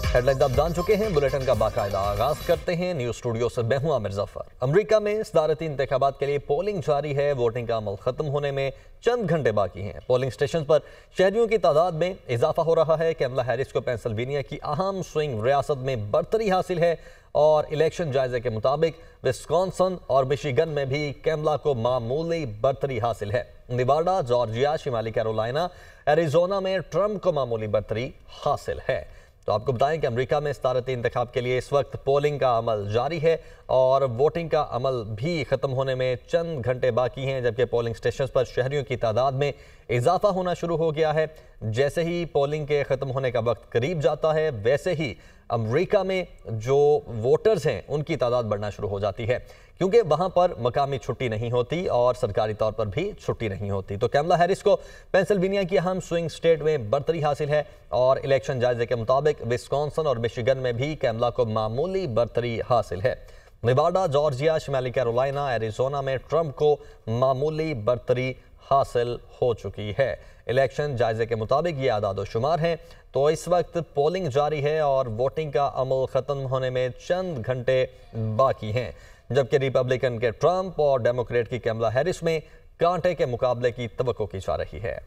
Headlines आप जान चुके हैं। बुलेटिन का बाकायदा आगाज करते हैं। न्यूज स्टूडियो से मैं हूं आमिर जफर। अमेरिका में सदारती इंतखाबात के लिए पोलिंग जारी है। वोटिंग का अमल खत्म होने में चंद घंटे बाकी हैं। पोलिंग स्टेशन पर शहरियों की तादाद में इजाफा हो रहा है। कैमला हैरिस को पेंसिल्वेनिया की अहम स्विंग रियासत में बरतरी हासिल है और इलेक्शन जायजे के मुताबिक विस्कॉन्सन और मिशिगन में भी कैमला को मामूली बरतरी हासिल है। निवाडा, जॉर्जिया, शिमाली कैरोलिना, एरिजोना में ट्रंप को मामूली बरतरी हासिल है। तो आपको बताएं कि अमेरिका में सदारती इंतखाब के लिए इस वक्त पोलिंग का अमल जारी है और वोटिंग का अमल भी खत्म होने में चंद घंटे बाकी हैं, जबकि पोलिंग स्टेशन पर शहरियों की तादाद में इजाफा होना शुरू हो गया है। जैसे ही पोलिंग के खत्म होने का वक्त करीब जाता है, वैसे ही अमेरिका में जो वोटर्स हैं उनकी तादाद बढ़ना शुरू हो जाती है, क्योंकि वहां पर मकामी छुट्टी नहीं होती और सरकारी तौर पर भी छुट्टी नहीं होती। तो कैमला हैरिस को पेंसिल्वेनिया की अहम स्विंग स्टेट में बरतरी हासिल है और इलेक्शन जायजे के मुताबिक विस्कॉन्सन और मिशिगन में भी कैमला को मामूली बरतरी हासिल है। निवाडा, जॉर्जिया, शिमाली कैरोलिना, एरिजोना में ट्रंप को मामूली बरतरी हासिल हो चुकी है। इलेक्शन जायजे के मुताबिक ये आदाद शुमार हैं। तो इस वक्त पोलिंग जारी है और वोटिंग का अमल खत्म होने में चंद घंटे बाकी हैं, जबकि रिपब्लिकन के ट्रंप और डेमोक्रेट की कैमला हैरिस में कांटे के मुकाबले की तवक्को की जा रही है।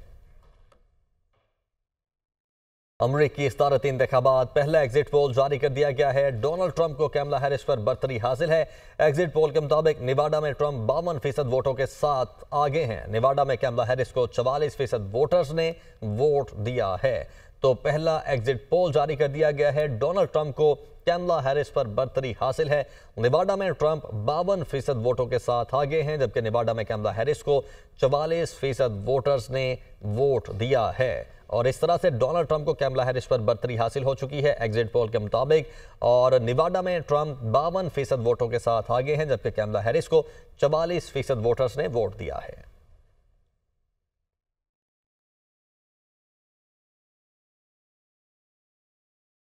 अमरीकी सदारती इंतखाबात, पहला एग्जिट पोल जारी कर दिया गया है। डोनाल्ड ट्रंप को कैमला हैरिस पर बरतरी हासिल है। एग्जिट पोल के मुताबिक निवाडा में ट्रंप 52% वोटों के साथ आगे हैं। निवाडा में कैमला हैरिस को 44% वोटर्स ने वोट दिया है। तो पहला एग्जिट पोल जारी कर दिया गया है। डोनाल्ड ट्रंप को कैमला हैरिस पर बरतरी हासिल है। निवाडा में ट्रंप 52% वोटों के साथ आगे हैं, जबकि निवाडा में कैमला हैरिस को 44% वोटर्स ने वोट दिया है। और इस तरह से डोनाल्ड ट्रंप को कैमला हैरिस पर बरतरी हासिल हो चुकी है एग्जिट पोल के मुताबिक। और निवाडा में ट्रंप 52% वोटों के साथ आगे हैं, जबकि कैमला हैरिस को 44% वोटर्स ने वोट दिया है।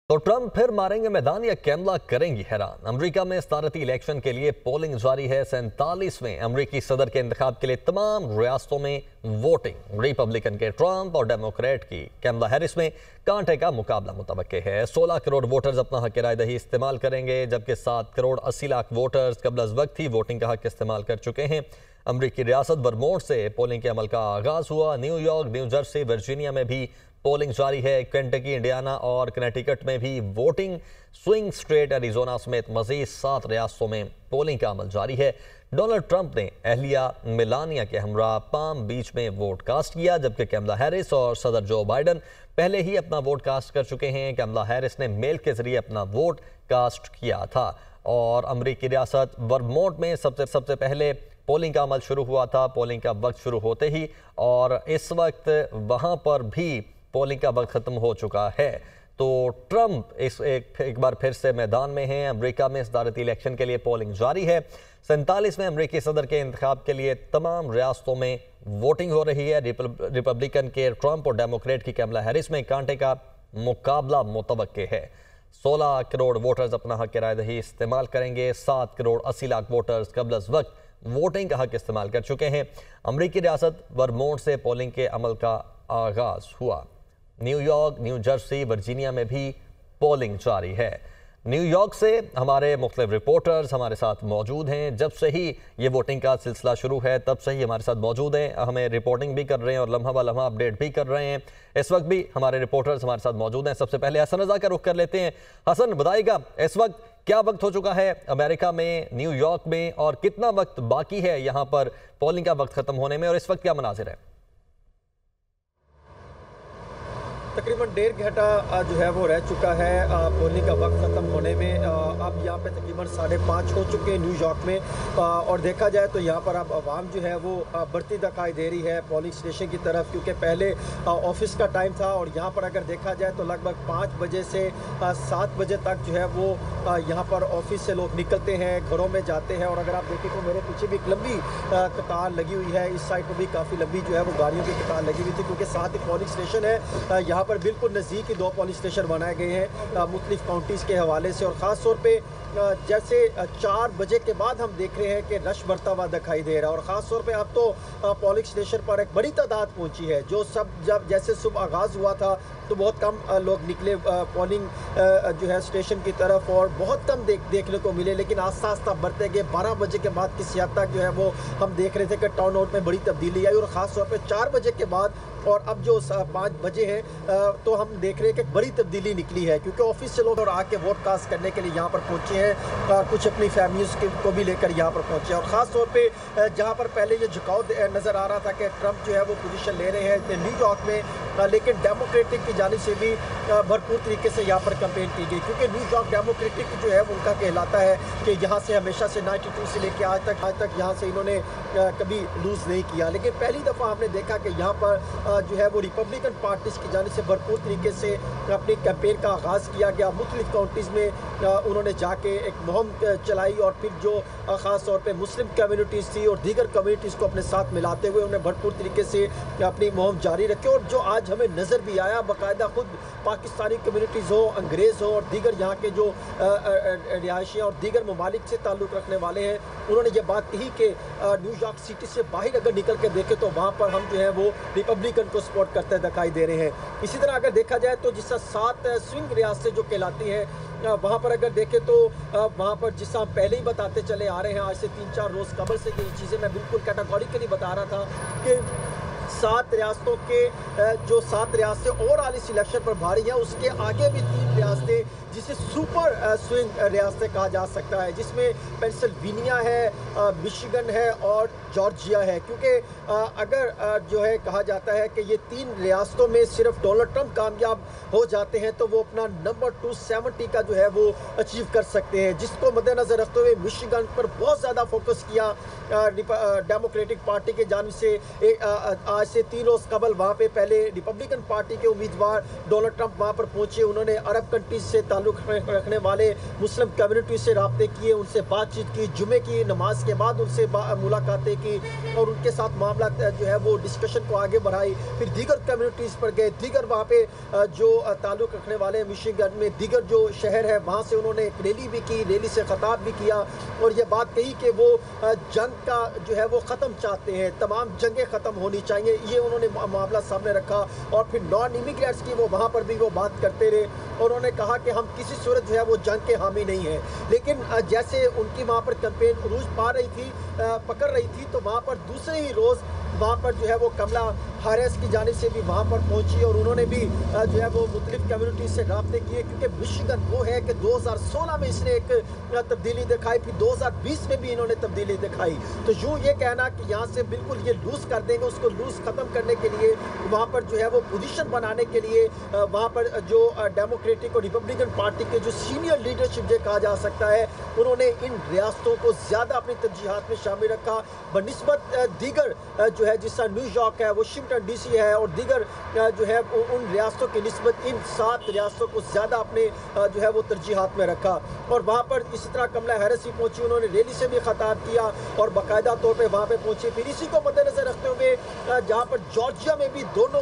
तो ट्रंप फिर मारेंगे मैदान या कैमला करेंगी हैरान। अमेरिका में सदारती इलेक्शन के लिए पोलिंग जारी है। 47वें अमेरिकी सदर के इंतखाब के लिए तमाम रियासतों में वोटिंग। रिपब्लिकन के ट्रंप और डेमोक्रेट की कैमला हैरिस में कांटे का मुकाबला मुतवक्के है। 16 करोड़ वोटर्स अपना हक राय दही इस्तेमाल करेंगे, जबकि 7 करोड़ 80 लाख वोटर्स कबल अज वक्त ही वोटिंग का हक इस्तेमाल कर चुके हैं। अमरीकी रियासत वर्मोंट से पोलिंग के अमल का आगाज हुआ। न्यूयॉर्क, न्यू जर्सी, वर्जीनिया में भी पोलिंग जारी है। केंटकी, इंडियाना और कनेटिकट में भी वोटिंग। स्विंग स्टेट एरिजोना समेत मजीद 7 रियासतों में पोलिंग का अमल जारी है। डोनाल्ड ट्रंप ने अहलिया मेलानिया के हमरा पाम बीच में वोट कास्ट किया, जबकि कैमला हैरिस और सदर जो बाइडन पहले ही अपना वोट कास्ट कर चुके हैं। कैमला हैरिस ने मेल के जरिए अपना वोट कास्ट किया था। और अमरीकी रियासत वर्मोंट में सबसे पहले पोलिंग का अमल शुरू हुआ था, पोलिंग का वक्त शुरू होते ही, और इस वक्त वहां पर भी पोलिंग का वक्त खत्म हो चुका है। तो ट्रंप एक बार फिर से मैदान में हैं। अमेरिका में सदारती इलेक्शन के लिए पोलिंग जारी है। 47वें अमेरिकी सदर के इंतखाब के लिए तमाम रियासतों में वोटिंग हो रही है। रिपब्लिकन के ट्रंप और डेमोक्रेट की कैमला हैरिस में कांटे का मुकाबला मुतवक्के है। 16 करोड़ वोटर्स अपना हक राय दही इस्तेमाल करेंगे। 7 करोड़ 80 लाख वोटर्स कबल अज वक्त वोटिंग का हक इस्तेमाल कर चुके हैं। अमरीकी रियासत वर्मोंट से पोलिंग के अमल का आगाज हुआ। न्यूयॉर्क, न्यू जर्सी, वर्जीनिया में भी पोलिंग जारी है। न्यूयॉर्क से हमारे मुख्तलिफ रिपोर्टर्स हमारे साथ मौजूद हैं। जब से ही ये वोटिंग का सिलसिला शुरू है तब से ही हमारे साथ मौजूद हैं, हमें रिपोर्टिंग भी कर रहे हैं और लम्हा ब लम्हा अपडेट भी कर रहे हैं। इस वक्त भी हमारे रिपोर्टर्स हमारे साथ मौजूद हैं। सबसे पहले हसन रजा का रुख कर लेते हैं। हसन, बताइएगा इस वक्त क्या वक्त हो चुका है अमेरिका में, न्यूयॉर्क में, और कितना वक्त बाकी है यहाँ पर पोलिंग का वक्त खत्म होने में, और इस वक्त क्या मनाजिर है? तकरीबन 1.5 घंटा जो है वो रह चुका है पोलिंग का वक्त ख़त्म होने में। अब यहाँ पे तकरीबन 5:30 हो चुके हैं न्यूयॉर्क में, और देखा जाए तो यहाँ पर अब आवाम जो है वो बढ़ती दिखाई दे रही है पोलिंग स्टेशन की तरफ, क्योंकि पहले ऑफिस का टाइम था और यहाँ पर अगर देखा जाए तो लगभग 5 बजे से 7 बजे तक जो है वो यहाँ पर ऑफिस से लोग निकलते हैं, घरों में जाते हैं। और अगर आप देखें तो मेरे पीछे भी एक लंबी कतार लगी हुई है, इस साइड पर भी काफ़ी लंबी जो है वो गाड़ियों की कतार लगी हुई थी, क्योंकि साथ ही पोलिंग स्टेशन है। यहाँ पर बिल्कुल नज़दीक ही 2 पोलिंग स्टेशन बनाए गए हैं मुख्तलिफ काउंटीज़ के हवाले से, और ख़ास तौर पे जैसे 4 बजे के बाद हम देख रहे हैं कि रश बढ़ता हुआ दिखाई दे रहा है, और ख़ास तौर पे अब तो पोलिंग स्टेशन पर एक बड़ी तादाद पहुंची है। जो सब जब जैसे सुबह आगाज़ हुआ था तो बहुत कम लोग निकले पोलिंग जो है स्टेशन की तरफ, और बहुत कम देखने को मिले, लेकिन आस्ता आस्ता बढ़ते गए। 12 बजे के बाद किसी हद तक जो है वो हम देख रहे थे कि टर्न आउट में बड़ी तब्दीली आई, और ख़ास तौर पे 4 बजे के बाद और अब जो 5 बजे हैं तो हम देख रहे हैं कि बड़ी तब्दीली निकली है, क्योंकि ऑफिस से लोग और आके वोट कास्ट करने के लिए यहाँ पर पहुँचे हैं, कुछ अपनी फैमिलीज को भी लेकर यहाँ पर पहुँचे हैं। और ख़ास तौर पे जहाँ पर पहले ये झुकाव नज़र आ रहा था कि ट्रंप जो है वो पोजीशन ले रहे हैं न्यूयॉर्क में, लेकिन डेमोक्रेटिक की जानिब से भी भरपूर तरीके से यहाँ पर कैंपेन की गई, क्योंकि न्यूयॉर्क डेमोक्रेटिक जो है उनका कहलाता है कि यहाँ से हमेशा से 92 से लेकर आज तक यहाँ से इन्होंने कभी लूज़ नहीं किया। लेकिन पहली दफ़ा हमने देखा कि यहाँ पर जो है वो रिपब्लिकन पार्टीज़ की जानिब से भरपूर तरीके से अपनी कैंपेन का आगाज़ किया गया। मुख्तलिफ काउंटीज़ में उन्होंने जाके एक मुहिम चलाई, और फिर जो ख़ास तौर पे मुस्लिम कम्युनिटीज़ थी और दीगर कम्युनिटीज़ को अपने साथ मिलाते हुए उन्हें भरपूर तरीके से अपनी मुहिम जारी रखी। और जो आज हमें नज़र भी आया, बाकायदा खुद पाकिस्तानी कम्युनिटीज़ हो, अंग्रेज़ हो और दीगर यहाँ के जो रिहायशी और दीगर ममालिक से ताल्लुक़ रखने वाले हैं, उन्होंने ये बात कही कि न्यूयॉर्क सिटी से बाहर अगर निकल के देखें तो वहाँ पर हम जो है वो रिपब्लिकन को सपोर्ट करते दिखाई दे रहे हैं। इसी तरह अगर देखा जाए तो जिस 7 स्विंग रियासतें जो कहलाती हैं, वहाँ पर अगर देखें तो वहाँ पर जिस हम पहले ही बताते चले आ रहे हैं, आज से 3-4 रोज़ कबल से ये चीज़ें मैं बिल्कुल कैटेगोरिकली बता रहा था कि 7 रियासतों के जो 7 रियासतें ओवरऑल इस इलेक्शन पर भारी हैं, उसके आगे भी 3 रियासतें जिसे सुपर स्विंग रियासतें कहा जा सकता है, जिसमें पेंसिल्वेनिया है, मिशिगन है और जॉर्जिया है। क्योंकि अगर जो है कहा जाता है कि ये 3 रियासतों में सिर्फ डोनाल्ड ट्रंप कामयाब हो जाते हैं तो वो अपना नंबर 270 का जो है वो अचीव कर सकते हैं, जिसको मद्देनज़र रखते हुए मिशिगन पर बहुत ज़्यादा फोकस किया डेमोक्रेटिक पार्टी के जानिब से। आज से 3 रोज़ कबल वहाँ पे पहले रिपब्लिकन पार्टी के उम्मीदवार डोनाल्ड ट्रंप वहाँ पर पहुँचे, उन्होंने अरब कंट्रीज से ताल्लुक़ रखने वाले मुस्लिम कम्युनिटी से रब्ते किए, उनसे बातचीत की, जुमे की नमाज के बाद उनसे मुलाकातें की और उनके साथ मामला जो है वो डिस्कशन को आगे बढ़ाई। फिर दीगर कम्युनिटीज़ पर गए, दीगर वहाँ पे जो ताल्लुक़ रखने वाले मिशिगन में दीगर जो शहर है वहाँ से उन्होंने एक रैली भी की, रैली से खिताब भी किया और ये बात कही कि वो जंग का जो है वो ख़त्म चाहते हैं, तमाम जंगें ख़त्म होनी चाहिए, ये उन्होंने मामला सामने रखा। और फिर नॉन इमिग्रेंट्स की वो वहाँ पर भी वो बात करते रहे और उन्होंने कहा कि हम किसी सूरत जो है वो जंग के हामी नहीं हैं। लेकिन जैसे उनकी वहाँ पर कैंपेन उरूज पकड़ रही थी तो वहाँ पर दूसरे ही रोज़ वहाँ पर जो है वो कमला हैरिस की जानिब से भी वहाँ पर पहुँची और उन्होंने भी जो है वो मुख्तलिफ कम्युनिटी से रब्ते किए, क्योंकि मिशिगन वो है कि 2016 में इसने एक तब्दीली दिखाई, फिर 2020 में भी इन्होंने तब्दीली दिखाई। तो यूँ ये कहना कि यहाँ से बिल्कुल ये लूज़ कर देंगे, उसको लूज़ ख़त्म करने के लिए वहाँ पर जो है वो पोजीशन बनाने के लिए वहाँ पर जो डेमोक्रेटिक और रिपब्लिकन पार्टी के जो सीनियर लीडरशिप जो कहा जा सकता है, उन्होंने इन रियासतों को ज़्यादा अपनी तरजीहात में शामिल रखा बनिस्बत दीगर जो है जिस तरह न्यूयॉर्क है, वाशिंगटन डीसी है और दीगर जो है उन रियासतों की निस्बत इन 7 रियासतों को ज़्यादा अपने जो है वो तरजीहात में रखा। और वहाँ पर इसी तरह कमला हैरिस भी पहुँची, उन्होंने रैली से भी खिताब किया और बाकायदा तौर पर वहाँ पर पहुँची। फिर इसी को मद्देनज़र रखते हुए जहाँ पर जॉर्जिया में भी दोनों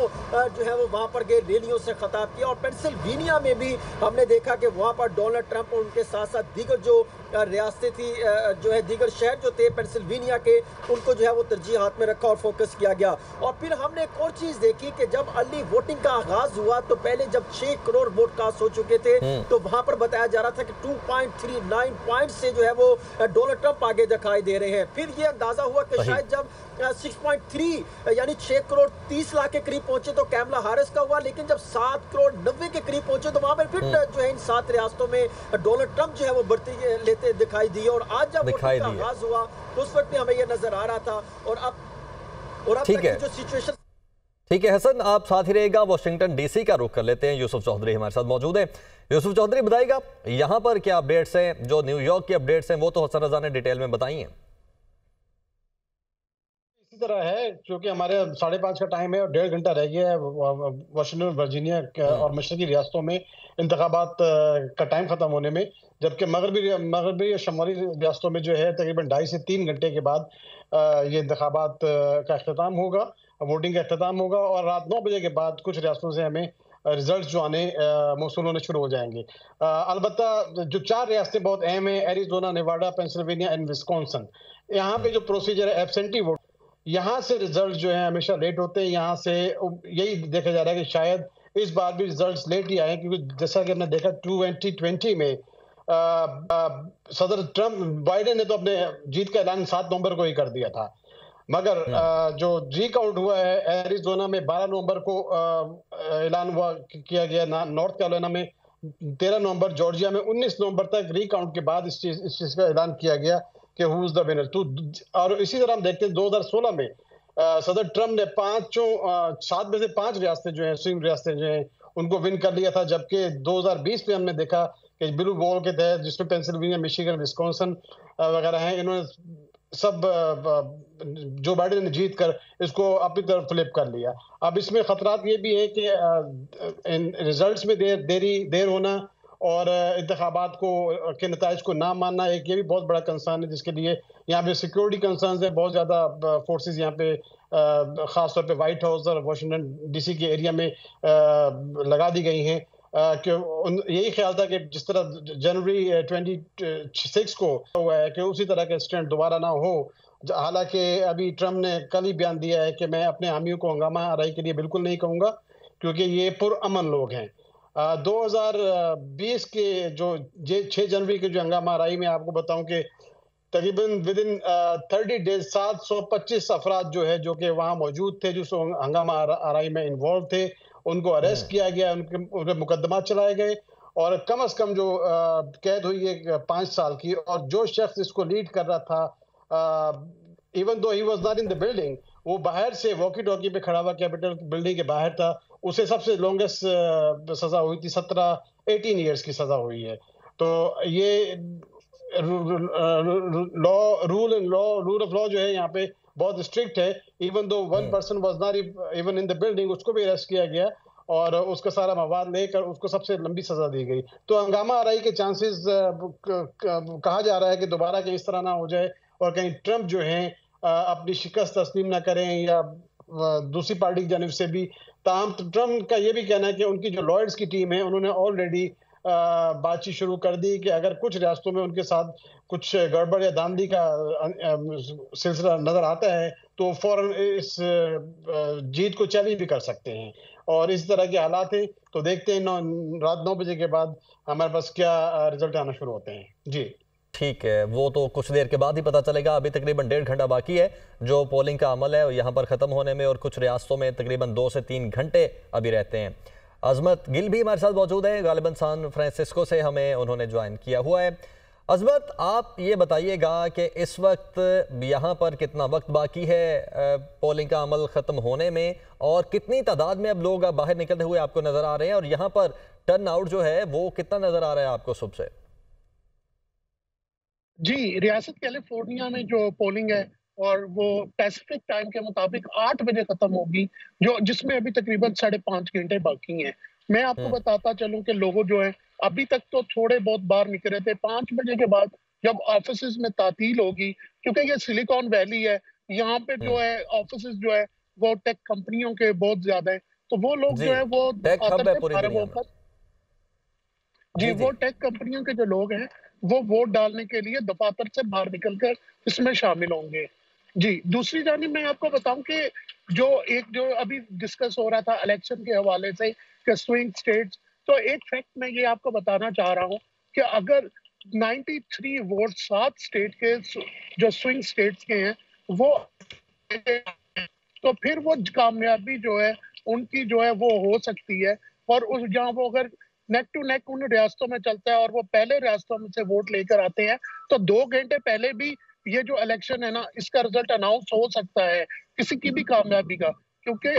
जो है वो वहाँ पर गए, रैलियों से खिताब किया और पेंसिल्वेनिया में भी हमने देखा कि वहाँ पर डोनाल्ड ट्रंप और उनके साथ साथ दीगर जो रियासतें थी जो है दीगर शहर जो थे पेंसिल्वेनिया के, उनको जो है वो तरजीह हाथ में रखा और फोकस किया गया। और फिर हमने एक और चीज़ देखी कि जब अर्ली वोटिंग का आगाज़ हुआ तो पहले जब 6 करोड़ वोट कास्ट हो चुके थे तो वहाँ पर बताया जा रहा था कि 2.39 पॉइंट से जो है वो डोनाल्ड ट्रंप आगे दिखाई दे रहे हैं। फिर ये अंदाज़ा हुआ कि शायद जब 6.3 यानी 6 करोड़ 30 लाख के करीब पहुंचे तो कैमला हैरिस का हुआ, लेकिन जब 7 करोड़ 90 के करीब पहुंचे तो वहां पर फिर जो है इन 7 रियासतों में डोनाल्ड ट्रंप जो है वो बढ़ती लेते दिखाई दिए। और आज जब वोटिंग का आगाज हुआ तो उस वक्त भी हमें यह नजर आ रहा था। और अब ठीक है, जो सिचुएशन ठीक है हसन, आप साथ ही रहेगा। वाशिंगटन डीसी का रुख कर लेते हैं, यूसुफ चौधरी हमारे साथ मौजूद है। यूसुफ चौधरी बताइएगा यहाँ पर क्या अपडेट्स हैं, जो न्यूयॉर्क की अपडेट्स हैं वो तो हसन रजा ने डिटेल में बताई हैं। इसी तरह है क्योंकि हमारे 5:30 का टाइम है और 1.5 घंटा रह गया है वाशिंगटन वर्जीनिया और मशरकी रियासतों में इंतखाबात का टाइम खत्म होने में, जबकि मगरबी या शमाली रियासतों में जो है तकरीबन 2.5 से 3 घंटे के बाद ये इंतखाबात का अख्ताम होगा, वोटिंग का अख्ताम होगा। और रात 9 बजे के बाद कुछ रियासतों से हमें रिजल्ट जो आने मौसूल होने शुरू हो जाएंगे। अलबत्ता जो 4 रियासतें बहुत अहम हैं, Arizona, Nevada, Pennsylvania and Wisconsin, यहाँ पे जो प्रोसीजर है एब्सेंटी वोट, यहाँ से रिजल्ट जो है हमेशा लेट होते हैं। यहाँ से यही देखा जा रहा है कि शायद इस बार भी रिजल्ट्स लेट ही आए, क्योंकि जैसा कि हमने देखा 2020 में सदर ट्रम्प, बाइडेन ने तो अपने जीत का ऐलान 7 नवंबर को ही कर दिया था, मगर जो रिकाउंट हुआ है एरिजोना में 12 नवंबर को ऐलान हुआ किया गया, नॉर्थ कैरोलिना में 13 नवंबर, जॉर्जिया में 19 नवंबर तक रिकाउंट के बाद इस चीज का ऐलान किया गया कि हु इज द विनर। तो और इसी तरह हम देखते हैं 2016 में सदर ट्रम्प ने 7 में से 5 रियासतें जो हैं, स्विंग रियासतें जो हैं, उनको विन कर लिया था, जबकि 2020 में हमने देखा कि ब्लू वॉल के तहत, जिसमें पेंसिल्वेनिया, मिशिगन, विस्कॉन्सिन वगैरह हैं, इन्होंने सब जो बाइडेन ने जीत कर इसको अपनी तरफ फ्लिप कर लिया। अब इसमें खतरात ये भी है कि इन रिजल्ट्स में देर होना और इंतखाबात के नताइज को ना मानना, एक ये भी बहुत बड़ा कंसर्न है, जिसके लिए यहाँ पे सिक्योरिटी कंसर्न्स है। बहुत ज़्यादा फोर्सेस यहाँ पे ख़ास तौर पे वाइट हाउस और वाशिंगटन डीसी के एरिया में लगा दी गई हैं, कि यही ख्याल था कि जिस तरह जनवरी 26 को हुआ है कि उसी तरह का इंसिडेंट दोबारा ना हो। हालांकि अभी ट्रम्प ने कल ही बयान दिया है कि मैं अपने हामियों को हंगामा आराई के लिए बिल्कुल नहीं कहूँगा, क्योंकि ये पुरअमन लोग हैं। 2020 के जो 6 जनवरी के जो हंगामा आराई में आपको बताऊं कि तकरीबन विद इन 30 डेज 725 अफराद जो है, जो कि वहाँ मौजूद थे, जो हंगामा आराई में इन्वॉल्व थे, उनको अरेस्ट किया गया, उनके मुकदमा चलाए गए, और कम से कम जो कैद हुई है 5 साल की। और जो शख्स इसको लीड कर रहा था, even though he was not in the building, वो बाहर से वॉकी टॉकी पे खड़ा हुआ कैपिटल बिल्डिंग के बाहर था, उसे सबसे लॉन्गेस्ट सजा हुई थी, 18 ईयर्स की सजा हुई है। तो ये रूल ऑफ लॉ जो है यहाँ पे बहुत स्ट्रिक्ट है। Even though 1 person was not even in the building, उसको भी अरेस्ट किया गया और उसका सारा मवाद लेकर उसको सबसे लंबी सजा दी गई। तो हंगामा आराई के चांसेस कहा जा रहा है कि दोबारा कहीं इस तरह ना हो जाए और कहीं ट्रम्प जो है अपनी शिकस्त तस्लीम ना करें, या दूसरी पार्टी की जानिब से भी। ताहम ट्रम्प का ये भी कहना है कि उनकी जो लॉयर्स की टीम है, उन्होंने ऑलरेडी बातचीत शुरू कर दी कि अगर कुछ रियासतों में उनके साथ कुछ गड़बड़ या धांधली का सिलसिला नजर आता है तो फौरन इस जीत को चैलेंज भी कर सकते हैं। और इस तरह के हालात हैं, तो देखते हैं रात 9 बजे के बाद हमारे पास क्या रिजल्ट आना शुरू होते हैं। जी ठीक है, वो तो कुछ देर के बाद ही पता चलेगा। अभी तकरीबन 1.5 घंटा बाकी है जो पोलिंग का अमल है यहाँ पर ख़त्म होने में, और कुछ रियासतों में तकरीबन 2 से 3 घंटे अभी रहते हैं। अजमत गिल भी हमारे साथ मौजूद है, गालिबन सैन फ्रांसिस्को से हमें उन्होंने ज्वाइन किया हुआ है। अजमत, आप ये बताइएगा कि इस वक्त यहाँ पर कितना वक्त बाकी है पोलिंग का अमल ख़त्म होने में, और कितनी तादाद में अब लोग बाहर निकलते हुए आपको नज़र आ रहे हैं, और यहाँ पर टर्न आउट जो है वो कितना नज़र आ रहा है आपको सुबह से? जी, रियासत कैलिफोर्निया में जो पोलिंग है और वो पैसिफिक टाइम के मुताबिक 8 बजे खत्म होगी, जिसमें अभी तकरीबन 5.5 घंटे बाकी हैं। मैं आपको बताता चलूं कि लोगों जो है अभी तक तो थोड़े बहुत बाहर निकले थे। 5 बजे के बाद जब ऑफिसेज में तातील होगी, क्योंकि ये सिलिकॉन वैली है, यहाँ पे जो है ऑफिसेज जो है वो टेक कंपनियों के बहुत ज्यादा है, तो वो लोग जो है वो जी वो टेक कंपनियों के जो लोग हैं वो वोट डालने के लिए दफातर से बाहर निकलकर इसमें शामिल होंगे। जी, दूसरी जानिब मैं आपको बताऊं कि जो अभी डिस्कस हो रहा था इलेक्शन के हवाले से कि स्विंग स्टेट्स, तो एक फैक्ट मैं ये आपको बताना चाह रहा हूं कि अगर 93 वोट 7 स्टेट के जो स्विंग स्टेट्स के हैं वो, तो फिर वो कामयाबी जो है उनकी जो है वो हो सकती है। और उस जहां वो अगर नेक टू नेक उन रियासतों में चलता है और वो पहले रियासतों में से वोट लेकर आते हैं, तो 2 घंटे पहले भी ये जो इलेक्शन है ना, इसका रिजल्ट अनाउंस हो सकता है किसी की भी कामयाबी का, क्योंकि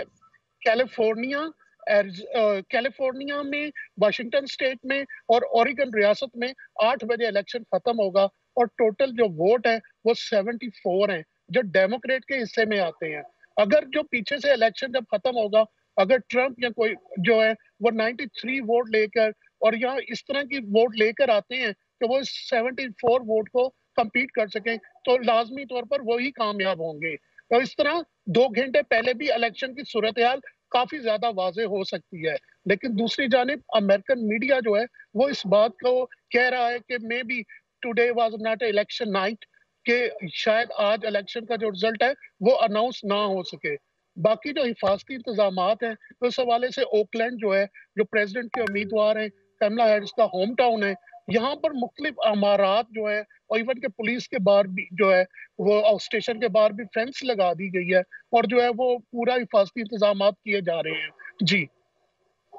कैलिफोर्निया में, वाशिंगटन स्टेट में और ओरेगन रियासत में 8 बजे इलेक्शन खत्म होगा, और टोटल जो वोट है वो 74 हैं जो डेमोक्रेट के हिस्से में आते हैं। अगर जो पीछे से इलेक्शन जब खत्म होगा, अगर ट्रम्प या कोई जो है वो 93 वोट लेकर और यहाँ इस तरह की वोट लेकर आते हैं कि वो 74 वोट को कंपीट कर सकें, तो लाजमी तौर पर वो ही कामयाब होंगे। तो इस तरह 2 घंटे पहले भी इलेक्शन की सूरत हाल काफी ज्यादा वाज़ेह हो सकती है। लेकिन दूसरी जानिब अमेरिकन मीडिया जो है वो इस बात को कह रहा है कि may be today was not election night, कि शायद आज इलेक्शन का जो रिजल्ट है वो अनाउंस ना हो सके। बाकी जो हिफाजती इंतजामात हैं, तो इस हवाले से ओकलैंड जो है, जो प्रेसिडेंट के उम्मीदवार हैं, कमला हैरिस का होम टाउन है, यहाँ पर मुख्तलिफ अमारात जो है और इवन के पुलिस के बाहर भी जो है वो स्टेशन के बाहर भी फेंस लगा दी गई है और जो है वो पूरा हिफाजती इंतजामात किए जा रहे हैं। जी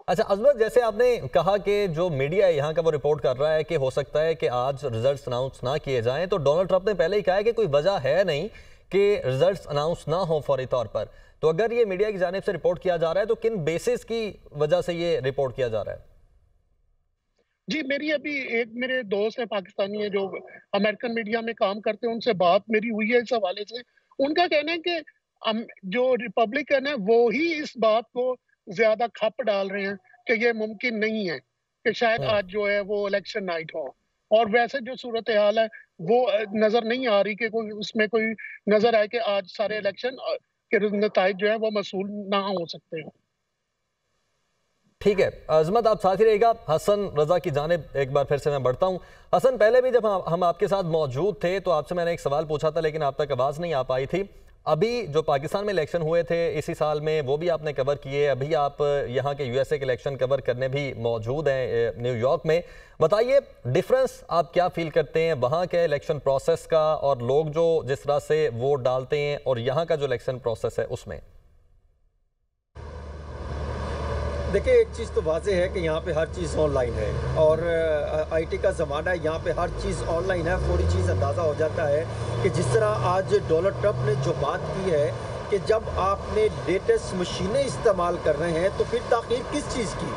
अच्छा अजमत, जैसे आपने कहा कि जो मीडिया है यहाँ का वो रिपोर्ट कर रहा है कि हो सकता है कि आज रिजल्ट्स अनाउंस ना किए जाएं, तो डोनाल्ड ट्रंप ने पहले ही कहा है कि कोई वजह है नहीं कि रिजल्ट्स अनाउंस ना हो फौरी तौर पर। तो अगर ये मीडिया की जानिब से रिपोर्ट किया जा रहा है तो किन बेसिस की वजह से ये रिपोर्ट किया जा रहा है? जी, मेरी अभी एक मेरे दोस्त है पाकिस्तानी है जो अमेरिकन मीडिया में काम करते हैं, उनसे बात मेरी हुई है इस हवाले से। उनका कहना है कि जो रिपब्लिकन है वो ही इस बात को ज्यादा खप डाल रहे हैं कि ये मुमकिन नहीं है कि शायद आज जो है वो इलेक्शन नाइट हो। और वैसे जो सूरत हाल है वो नजर नहीं आ रही कि कोई उसमें कोई नजर आए कि आज सारे इलेक्शन के नताइज जो है वो मसूल ना हो सकते हैं। ठीक है अजमत, आप साथ ही रहेगा। हसन रजा की जानिब एक बार फिर से मैं बढ़ता हूं। हसन, पहले भी जब हम आपके साथ मौजूद थे तो आपसे मैंने एक सवाल पूछा था लेकिन आप तक आवाज़ नहीं आ पाई थी। अभी जो पाकिस्तान में इलेक्शन हुए थे इसी साल में, वो भी आपने कवर किए। अभी आप यहाँ के यूएसए के इलेक्शन कवर करने भी मौजूद हैं न्यूयॉर्क में। बताइए डिफरेंस आप क्या फील करते हैं वहाँ के इलेक्शन प्रोसेस का, और लोग जो जिस तरह से वोट डालते हैं, और यहाँ का जो इलेक्शन प्रोसेस है उसमें? देखिए, एक चीज़ तो वाज़ेह है कि यहाँ पे हर चीज़ ऑनलाइन है और आईटी का ज़माना है। यहाँ पे हर चीज़ ऑनलाइन है। फौरी चीज़ अंदाज़ा हो जाता है कि जिस तरह आज डोनाल्ड ट्रंप ने जो बात की है कि जब आपने लेटेस्ट मशीनें इस्तेमाल कर रहे हैं तो फिर ताख़ीर किस चीज़ की,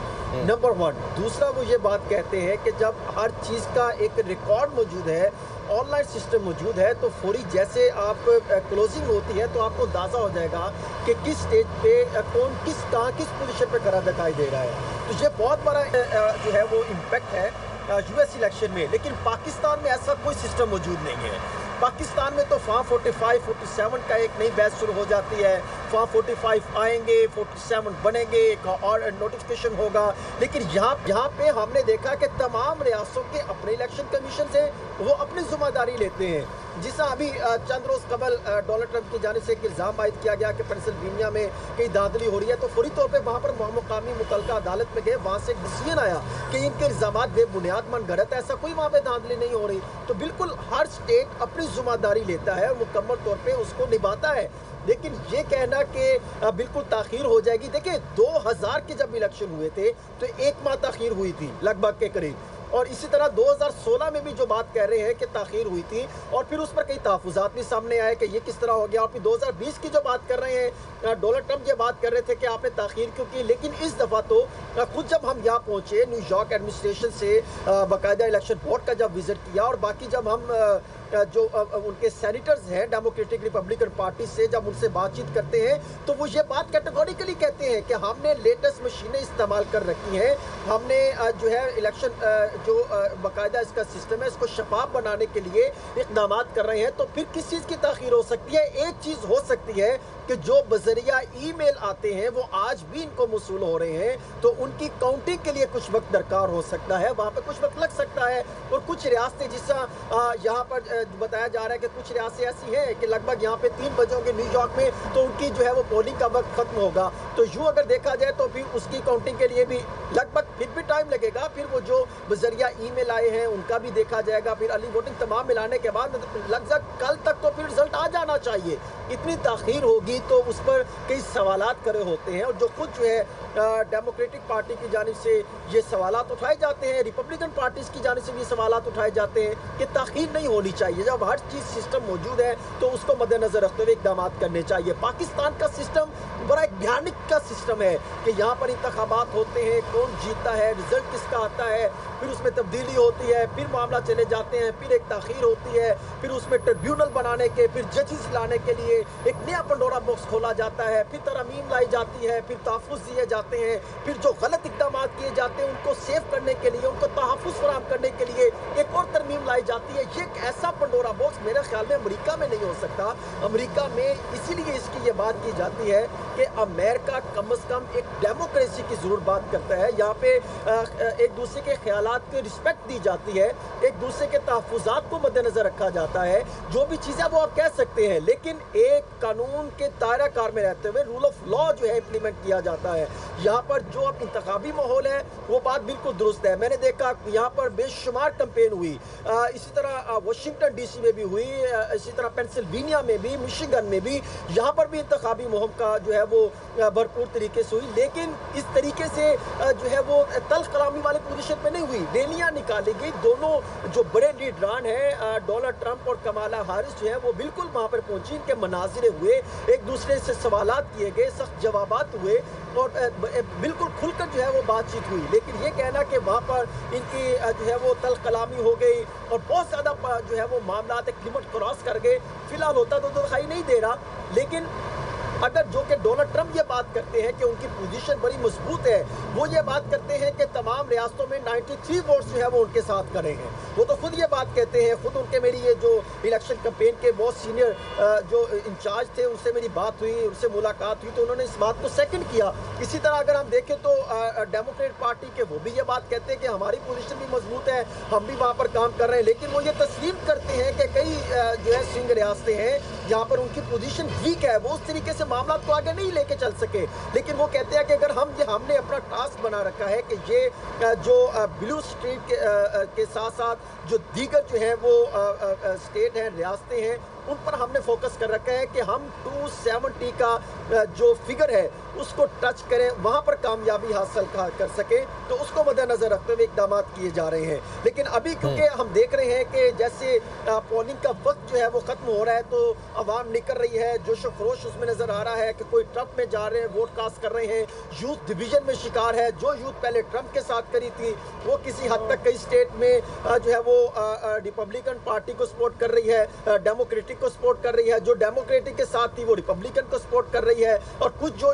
नंबर वन। दूसरा, वो ये बात कहते हैं कि जब हर चीज़ का एक रिकॉर्ड मौजूद है, ऑनलाइन सिस्टम मौजूद है, तो फौरी जैसे आप क्लोजिंग होती है तो आपको अंदाज़ा हो जाएगा कि किस स्टेज पे कौन किस पोजीशन पे खड़ा दिखाई दे रहा है। तो ये बहुत बड़ा जो है वो इम्पैक्ट है यूएस इलेक्शन में। लेकिन पाकिस्तान में ऐसा कोई सिस्टम मौजूद नहीं है। पाकिस्तान में तो फॉर्म 45, 47 का एक नई बैच शुरू हो जाती है। फॉर्म 45 आएंगे, 47 बनेंगे, एक और नोटिफिकेशन होगा। लेकिन यहाँ पे हमने देखा कि तमाम रियासतों के अपने इलेक्शन कमीशन से वो अपनी जिम्मेदारी लेते हैं। जिस अभी चंद रोज कबल डोनाल्ड ट्रंप की जानिब से एक इल्ज़ाम आयद किया गया कि पेंसिल्वेनिया में कहीं धांधली हो रही है, तो फौरी तौर पे वहाँ पर मुकामी मुतल्लिका अदालत में गए। वहाँ से एक डिसीजन आया कि इनके इल्ज़ामात बेबुनियाद मनगढ़ंत है, ऐसा कोई वहाँ पे धांधली नहीं हो रही। तो बिल्कुल हर स्टेट अपनी जिम्मेदारी लेता है और मुकम्मल तौर पे उसको निभाता है। लेकिन ये कहना कि बिल्कुल ताख़ीर हो जाएगी, देखिए 2000 के जब इलेक्शन हुए थे तो 1 माह ताख़ीर हुई थी लगभग के करीब, और इसी तरह 2016 में भी जो बात कह रहे हैं कि ताख़ीर हुई थी और फिर उस पर कई तहफ़्फ़ुज़ात भी सामने आए कि ये किस तरह हो गया। और फिर 2020 की जो बात कर रहे हैं, डोनाल्ड ट्रंप ये बात कर रहे थे कि आपने ताख़ीर क्यों की। लेकिन इस दफ़ा तो खुद जब हम यहाँ पहुँचे न्यूयॉर्क एडमिनिस्ट्रेशन से बाकायदा इलेक्शन बोर्ड का जब विज़िट किया, और बाकी जब हम जो उनके सेनेटर्स हैं डेमोक्रेटिक रिपब्लिकन पार्टी से जब उनसे बातचीत करते हैं तो वो ये बात कैटेगोरिकली कहते हैं कि हमने लेटेस्ट मशीनें इस्तेमाल कर रखी हैं। हमने जो है इलेक्शन जो बाकायदा इसका सिस्टम है इसको शफाफ बनाने के लिए इक़दाम कर रहे हैं। तो फिर किस चीज़ की ताख़ीर हो सकती है? एक चीज़ हो सकती है कि जो बज़रिया ईमेल आते हैं वो आज भी इनको मौसूल हो रहे हैं, तो उनकी काउंटिंग के लिए कुछ वक्त दरकार हो सकता है, वहाँ पर कुछ वक्त लग सकता है। और कुछ रियासतें जिस यहाँ पर बताया जा रहा है कि कुछ रियासतें ऐसी हैं कि लगभग यहाँ पे 3 बजे होंगे न्यूयॉर्क में, तो उनकी जो है वो पोलिंग का वक्त खत्म होगा। तो यूँ अगर देखा जाए तो फिर उसकी काउंटिंग के लिए भी लगभग फिर भी टाइम लगेगा। फिर वो जो बज़रिया ईमेल आए हैं उनका भी देखा जाएगा। फिर अर्ली वोटिंग तमाम मिलाने के बाद लगभग कल तक तो फिर रिजल्ट आ जाना चाहिए। इतनी ताख़ीर होगी तो उस पर कई सवालात करे होते हैं, और जो खुद जो है डेमोक्रेटिक पार्टी की जानिब से ये सवालात उठाए जाते हैं, रिपब्लिकन पार्टीज़ की जानिब से भी सवालात उठाए जाते हैं कि ताख़ीर नहीं होनी चाहिए। जब हर चीज़ सिस्टम मौजूद है तो उसको मद्देनज़र रखते हुए इक़दाम करने चाहिए। पाकिस्तान का सिस्टम बड़ा एक भयानक का सिस्टम है कि यहाँ पर इंतखाबात होते हैं, कौन जीतता है, रिजल्ट किसका आता है, फिर उसमें तब्दीली होती है, फिर मामला चले जाते हैं, फिर एक ताख़ीर होती है, फिर उसमें ट्रिब्यूनल बनाने के, फिर जजेस लाने के लिए एक नया पंडोरा बॉक्स खोला जाता है, फिर तरमीम लाई जाती है, फिर तहफ़्फ़ुज़ दिए जाते हैं, फिर जो गलत इक़दाम किए जाते हैं उनको सेव करने के लिए, उनको तहफ़्फ़ुज़ फराहम करने के लिए एक और तरमीम लाई जाती है। ये एक ऐसा पंडोरा बॉक्स मेरे ख्याल में अमेरिका में नहीं हो सकता। अमेरिका में इसीलिए इसकी ये बात की जाती है कि अमेरिका कम से कम एक डेमोक्रेसी की ज़रूर बात करता है। यहाँ पे एक दूसरे के ख्यालात की रिस्पेक्ट दी जाती है, एक दूसरे के तहफ़्फ़ुज़ात को मद्देनज़र रखा जाता है। जो भी चीज़ें वो आप कह सकते हैं, लेकिन एक कानून के दायरा कार में रहते हुए रूल ऑफ लॉ जो है इम्प्लीमेंट किया जाता है। यहाँ पर जो अब इंतखाबी माहौल है वो बात बिल्कुल दुरुस्त है। मैंने देखा यहाँ पर बेशुमार कैंपेन हुई, इसी तरह वाशिंगटन डीसी में भी हुई, इसी तरह पेंसिल्वेनिया में भी, मिशिगन में भी, यहाँ पर भी इंतखाबी मुहिम का जो है वो भरपूर तरीके से हुई। लेकिन इस तरीके से जो है वो तल्ख कलामी वाले पोजीशन पे नहीं हुई। रैलियां निकाली गई, दोनों जो बड़े लीडरान हैं डोनाल्ड ट्रंप और कमाला हारिस जो है वो बिल्कुल वहाँ पर पहुंची, इनके मनाजिरे हुए, एक दूसरे से सवालात किए गए, सख्त जवाबात हुए और बिल्कुल खुलकर जो है वो बातचीत हुई। लेकिन ये कहना कि वहाँ पर इनकी जो है वो तल्ख कलामी हो गई और बहुत ज़्यादा जो है वो मामला एक लिमिट क्रॉस कर गए, फिलहाल होता तो दिखाई नहीं दे रहा। लेकिन अगर जो कि डोनाल्ड ट्रंप ये बात करते हैं कि उनकी पोजीशन बड़ी मजबूत है, वो ये बात करते हैं कि तमाम रियासतों में 93 वोट्स जो है वो उनके साथ खड़े हैं, वो तो खुद ये बात कहते हैं। खुद उनके मेरी ये जो इलेक्शन कैंपेन के बहुत सीनियर जो इंचार्ज थे उनसे मेरी बात हुई, उनसे मुलाकात हुई तो उन्होंने इस बात को सेकंड किया। इसी तरह अगर हम देखें तो डेमोक्रेट पार्टी के वो भी ये बात कहते हैं कि हमारी पोजीशन भी मजबूत है, हम भी वहाँ पर काम कर रहे हैं। लेकिन वो ये तस्लीम करते हैं कि कई जो है स्विंग रियासतें हैं जहाँ पर उनकी पोजीशन वीक है, वो उस तरीके से मामला को आगे नहीं लेके चल सके। लेकिन वो कहते हैं कि अगर हमने अपना टास्क बना रखा है कि ये जो ब्लू स्ट्रीट के साथ साथ जो दीगर जो है वो स्टेट हैं, रियासतें हैं, उन पर हमने फोकस कर रखा है कि हम 270 का जो फिगर है उसको टच करें, वहाँ पर कामयाबी हासिल कर सकें, तो उसको मद्देनजर रखते हुए इकदाम किए जा रहे हैं। लेकिन अभी क्योंकि हम देख रहे हैं कि जैसे पोलिंग का वक्त जो है वो ख़त्म हो रहा है तो आवाम निकल रही है, जोश खरोश उसमें नज़र आ रहा है कि कोई ट्रंप में जा रहे हैं, वोट कास्ट कर रहे हैं, यूथ डिवीजन में शिकार है। जो यूथ पहले ट्रंप के साथ करी थी वो किसी हद तक कई स्टेट में जो है वो रिपब्लिकन पार्टी को सपोर्ट कर रही है, डेमोक्रेटिक को सपोर्ट कर रही है। जो डेमोक्रेटिक के साथ थी वो रिपब्लिकन को सपोर्ट कर रही है। और कुछ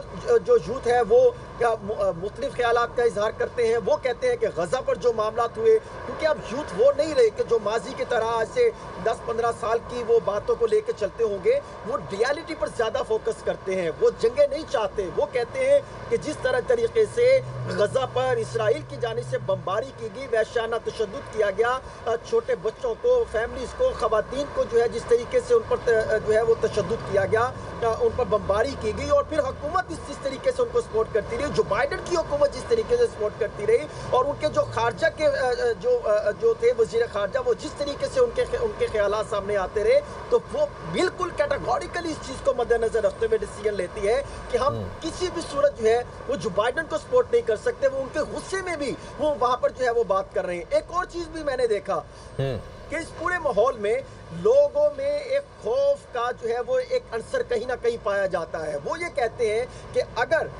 जो यूथ है वो मुख्तलिफ ख्यालात का इजहार करते हैं। वो कहते हैं कि गजा पर जो मामला हुए, क्योंकि अब यूथ वो नहीं रहे कि जो माजी की तरह आज से 10-15 साल की वो बातों को लेकर चलते होंगे, वो रियलिटी पर ज्यादा फोकस करते हैं, वो जंगें नहीं चाहते। वो कहते हैं कि जिस तरीके से गजा पर इसराइल की जानिब से बमबारी की गई, वहशाना तशद्दुद किया गया, छोटे बच्चों को, फैमिलीज को, खवातीन को जो है जिस तरीके से उन पर जो है वो तशद्दुद किया गया, उन पर बमबारी की गई और फिर हुकूमत इस तरीके से उनको सपोर्ट करती रही, जो बाइडेन की हुकूमत जिस तरीके से सपोर्ट करती रही और उनके जो खारजा के जो थे वजीर खारजा, वो जिस तरीके से उनके ख्यालात सामने आते रहे, तो वो बिल्कुल कैटेगोरिकली इस चीज़ को मद्देनजर रखते हुए डिसीजन लेती है कि हम किसी भी सूरत जो है वो जो बाइडेन को सपोर्ट नहीं कर सकते। वो उनके गुस्से में भी वो वहां पर जो है वो बात कर रहे हैं। एक और चीज भी मैंने देखा कि इस पूरे माहौल में लोगों में एक खौफ का जो है वो एक अंसर कहीं ना कहीं पाया जाता है। वो ये कहते हैं कि अगर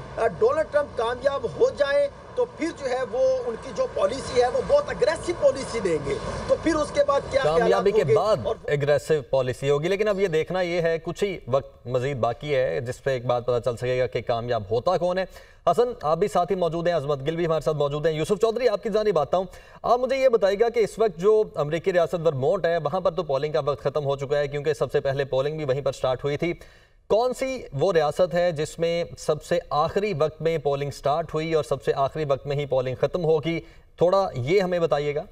डोनाल्ड ट्रंप कामयाब हो जाए तो फिर जो है वो उनकी जो पॉलिसी है वो बहुत अग्रेसिव पॉलिसी देंगे, तो फिर उसके बाद क्या कामयाबी के बाद एग्रेसिव पॉलिसी होगी। लेकिन अब ये देखना ये है, कुछ ही वक्त मजीद बाकी है जिस पे एक बात पता चल सकेगा कि कामयाब होता कौन है। हसन, आप भी साथ ही मौजूद हैं, अजमत गिल भी हमारे साथ मौजूद हैं। यूसुफ चौधरी, आपकी जानिब आता हूँ। आप मुझे ये बताइएगा कि इस वक्त जो अमेरिकी रियासत वर्मोंट है वहाँ पर तो पोलिंग का वक्त खत्म हो चुका है, क्योंकि सबसे पहले पोलिंग भी वहीं पर स्टार्ट हुई थी। कौन सी वो रियासत है जिसमें सबसे आखिरी वक्त में पोलिंग स्टार्ट हुई और सबसे आखिरी वक्त में ही पोलिंग खत्म होगी? थोड़ा ये हमें बताइएगा।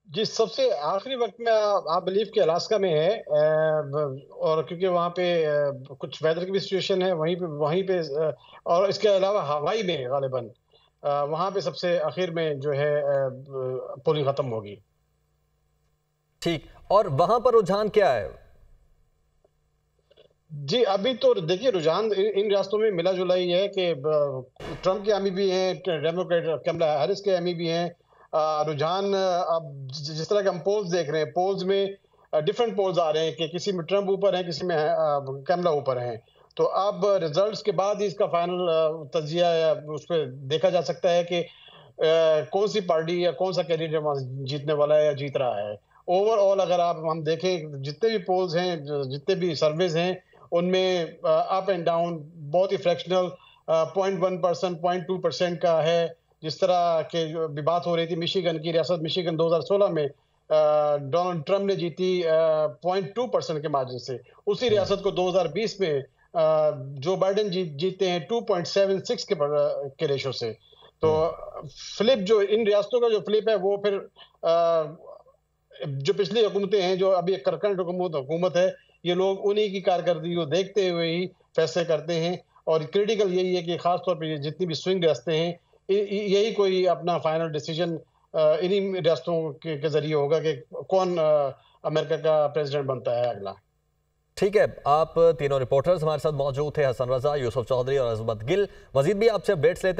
जी, सबसे आखिरी वक्त में आप बिलीव के अलास्का में है, और क्योंकि वहाँ पे कुछ वेदर की भी सिचुएशन है वहीं पे और इसके अलावा हवाई में गालिबन वहाँ पे सबसे आखिर में जो है पोलिंग खत्म होगी। ठीक, और वहाँ पर रुझान क्या है? जी, अभी तो देखिए रुझान इन रियासतों में मिला जुला ही है कि ट्रंप के एमी भी हैं, डेमोक्रेट कमला हैरिस के एमी भी हैं। रुझान अब जिस तरह के हम पोल्स देख रहे हैं, पोल्स में डिफरेंट पोल्स आ रहे हैं कि किसी में ट्रंप ऊपर है, किसी में कमला ऊपर है। तो अब रिजल्ट्स के बाद ही इसका फाइनल तजिया या उस पर देखा जा सकता है कि कौन सी पार्टी या कौन सा कैंडिडेट जीतने वाला है या जीत रहा है। ओवरऑल अगर हम देखें जितने भी पोल्स हैं, जितने भी सर्वेज हैं, उनमें अप एंड डाउन बहुत ही फ्रैक्शनल 0.1%, 0.2% का है। जिस तरह के भी बात हो रही थी मिशिगन की, रियासत मिशिगन 2016 में डोनाल्ड ट्रंप ने जीती 0.2% के मार्जिन से। उसी रियासत को 2020 में जो बाइडेन जीते हैं 2.76 के रेशो से। तो फ्लिप जो इन रियासतों का जो फ्लिप है वो फिर जो पिछली हुकूमतें हैं, जो अभी करंट हुकूमत है, ये लोग उन्हीं की कारकर्दगी को देखते हुए ही फैसले करते हैं। और क्रिटिकल यही है कि खासतौर पर जितनी भी स्विंग रियासतें हैं, यही कोई अपना फाइनल डिसीजन इन्हीं रियासतों के जरिए होगा कि कौन अमेरिका का प्रेसिडेंट बनता है अगला। ठीक है, आप तीनों रिपोर्टर्स हमारे साथ मौजूद थे, हसन रजा, यूसुफ चौधरी और अजमत गिल। मजीद भी आपसे अपडेट्स लेते